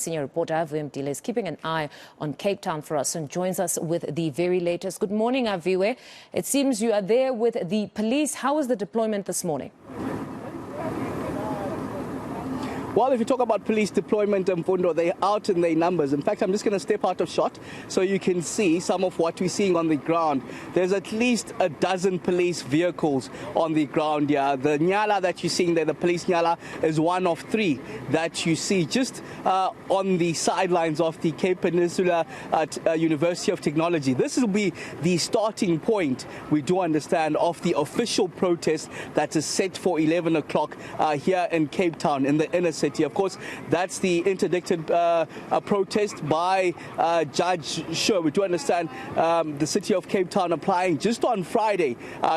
Senior reporter Aviwe Mtila is keeping an eye on Cape Town for us and joins us with the very latest. Good morning, Aviwe. It seems you are there with the police. How was the deployment this morning? Well, if you talk about police deployment, Mfundo, they're out in their numbers. In fact, I'm just going to step out of shot so you can see some of what we're seeing on the ground. There's at least a dozen police vehicles on the ground here. The Nyala that you're seeing there, the police Nyala, is one of three that you see just on the sidelines of the Cape Peninsula University of Technology. This will be the starting point, we do understand, of the official protest that is set for 11 o'clock here in Cape Town, in the inner city. Of course, that's the interdicted protest by Judge Sher. We do understand the city of Cape Town applying just on Friday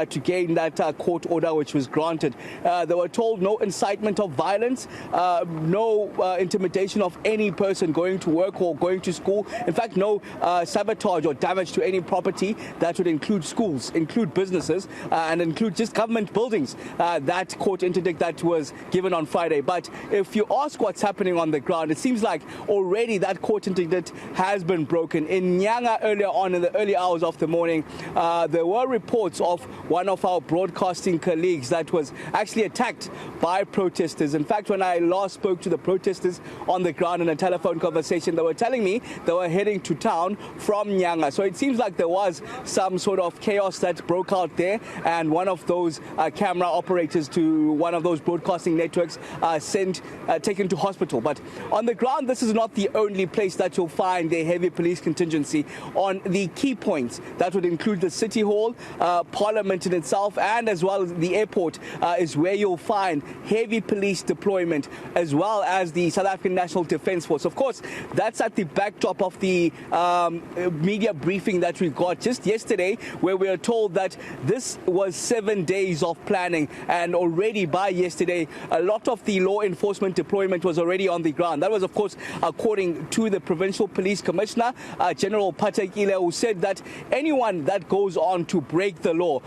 to gain that court order which was granted. They were told no incitement of violence, no intimidation of any person going to work or going to school. In fact, no sabotage or damage to any property. That would include schools, include businesses, and include just government buildings. That court interdict that was given on Friday. But if you ask what's happening on the ground, it seems like already that court interdict has been broken. In Nyanga earlier on in the early hours of the morning, there were reports of one of our broadcasting colleagues that was actually attacked by protesters. In fact, when I last spoke to the protesters on the ground in a telephone conversation, they were telling me they were heading to town from Nyanga. So it seems like there was some sort of chaos that broke out there, and one of those camera operators to one of those broadcasting networks taken to hospital. But on the ground, this is not the only place that you'll find a heavy police contingency. On the key points, that would include the City Hall, Parliament in itself, and as well as the airport is where you'll find heavy police deployment, as well as the South African National Defence Force. Of course, that's at the backdrop of the media briefing that we got just yesterday, where we are told that this was 7 days of planning, and already by yesterday, a lot of the law enforcement deployment was already on the ground. That was, of course, according to the Provincial Police Commissioner, General Patekile, who said that anyone that goes on to break the law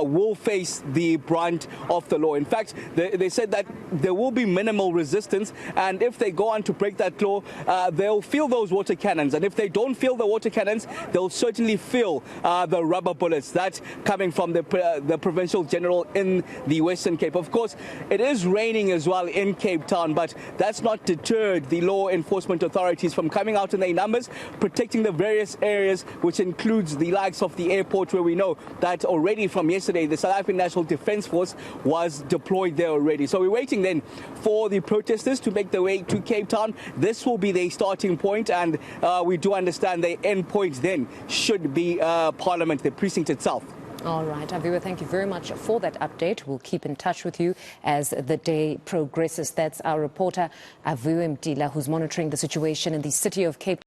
will face the brunt of the law. In fact, they said that there will be minimal resistance, and if they go on to break that law, they'll feel those water cannons. And if they don't feel the water cannons, they'll certainly feel the rubber bullets. That's coming from the Provincial General in the Western Cape. Of course, it is raining as well in Cape Town, but that's not deterred the law enforcement authorities from coming out in their numbers, protecting the various areas, which includes the likes of the airport, where we know that already from yesterday the South African National Defence Force was deployed there already. So we're waiting then for the protesters to make their way to Cape Town. This will be their starting point, and we do understand their end point then should be Parliament, the precinct itself. All right, Aviwe, thank you very much for that update. We'll keep in touch with you as the day progresses. That's our reporter, Aviwe Mtila, who's monitoring the situation in the city of Cape Town.